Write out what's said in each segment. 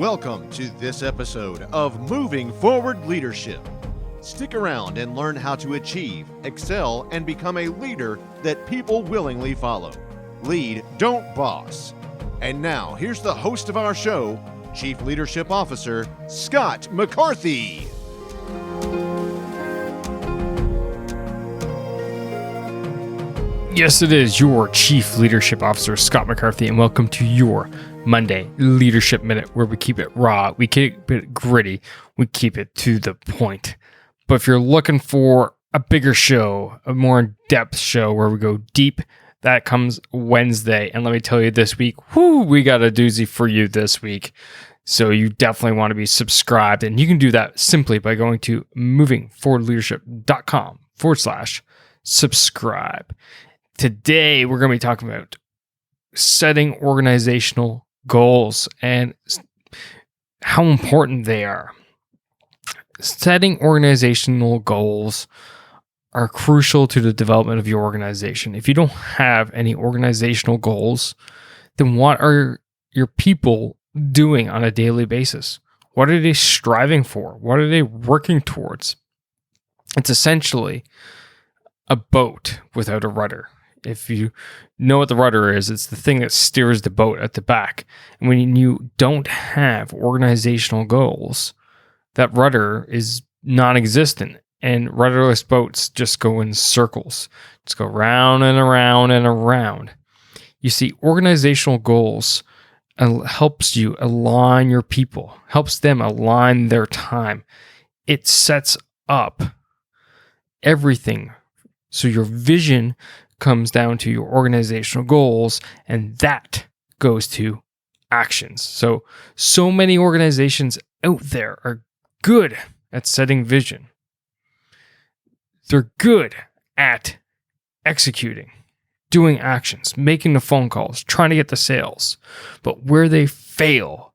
Welcome to this episode of Moving Forward Leadership. Stick around and learn how to achieve, excel, and become a leader that people willingly follow. Lead, don't boss. And now, here's the host of our show, Chief Leadership Officer, Scott McCarthy. Yes, it is your Chief Leadership Officer, Scott McCarthy, and welcome to your Monday Leadership Minute, where we keep it raw, we keep it gritty, we keep it to the point. But if you're looking for a bigger show, a more in-depth show where we go deep, that comes Wednesday. And let me tell you, this week, we got a doozy for you this week. So you definitely want to be subscribed, and you can do that simply by going to movingforwardleadership.com/subscribe. Today, we're going to be talking about setting organizational goals and how important they are. Setting organizational goals are crucial to the development of your organization. If you don't have any organizational goals, then what are your people doing on a daily basis? What are they striving for? What are they working towards? It's essentially a boat without a rudder. If you know what the rudder is, it's the thing that steers the boat at the back. And when you don't have organizational goals, that rudder is non-existent. And rudderless boats just go in circles. Just go round and around and around. You see, organizational goals helps you align your people, helps them align their time. It sets up everything. So your vision comes down to your organizational goals, and that goes to actions. So many organizations out there are good at setting vision. They're good at executing, doing actions, making the phone calls, trying to get the sales. But where they fail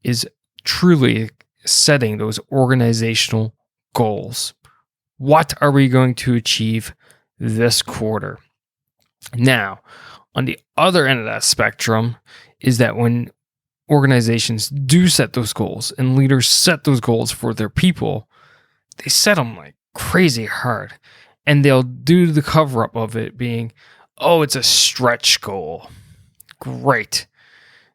is truly setting those organizational goals. What are we going to achieve this quarter? Now, on the other end of that spectrum is that when organizations do set those goals and leaders set those goals for their people, they set them like crazy hard. And they'll do the cover up of it being, oh, it's a stretch goal. Great.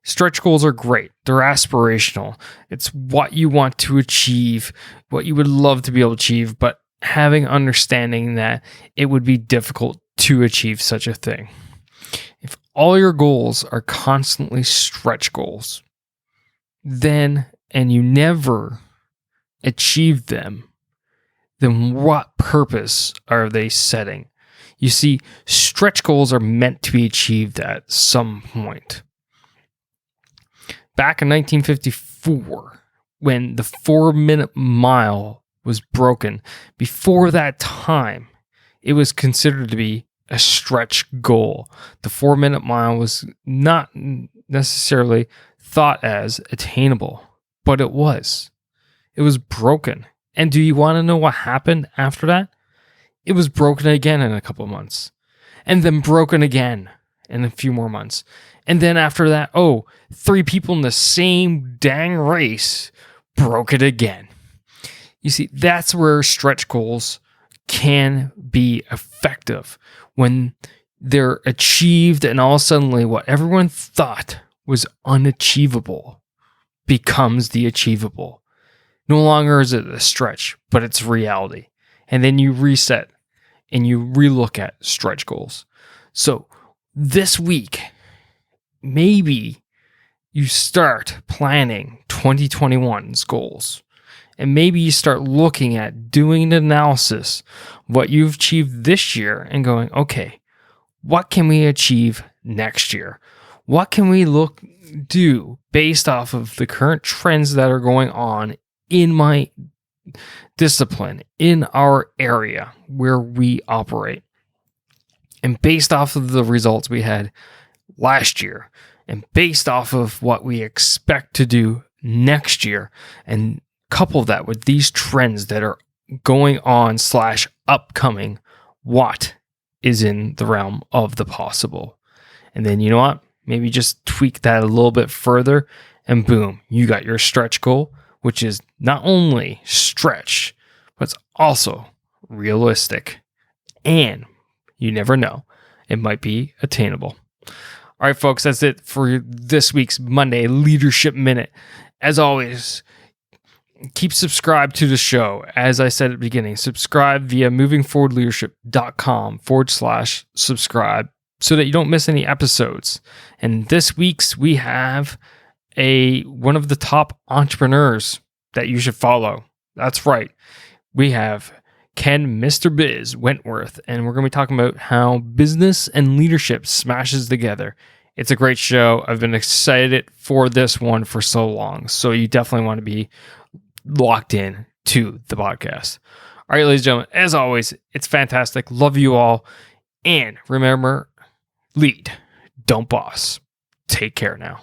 Stretch goals are great. They're aspirational. It's what you want to achieve, what you would love to be able to achieve, but having understanding that it would be difficult to achieve such a thing. If all your goals are constantly stretch goals, and you never achieve them, then what purpose are they setting? You see, stretch goals are meant to be achieved at some point. Back in 1954, when the 4-minute mile was broken, before that time, it was considered to be a stretch goal. The 4-minute mile was not necessarily thought as attainable, but it was. It was broken. And do you want to know what happened after that? It was broken again in a couple of months, and then broken again in a few more months. And then after that, 3 people in the same dang race broke it again. You see, that's where stretch goals can be effective, when they're achieved and all of a sudden what everyone thought was unachievable becomes the achievable. No longer is it a stretch, but it's reality. And then you reset and you relook at stretch goals. So this week, maybe you start planning 2021's goals. And maybe you start looking at doing an analysis of what you've achieved this year and going, okay, what can we achieve next year? What can we do based off of the current trends that are going on in my discipline, in our area where we operate? And based off of the results we had last year, and based off of what we expect to do next year, and couple that with these trends that are going on / upcoming, what is in the realm of the possible? And then, you know what? Maybe just tweak that a little bit further and boom, you got your stretch goal, which is not only stretch, but it's also realistic. And you never know, it might be attainable. All right, folks, that's it for this week's Monday Leadership Minute. As always, keep subscribed to the show. As I said at the beginning, subscribe via movingforwardleadership.com/subscribe so that you don't miss any episodes. And this week's, we have one of the top entrepreneurs that you should follow. That's right. We have Ken Mr. Biz Wentworth, and we're going to be talking about how business and leadership smashes together. It's a great show. I've been excited for this one for so long, so you definitely want to be locked in to the podcast. All right, ladies and gentlemen, as always, it's fantastic. Love you all. And remember, lead, don't boss. Take care now.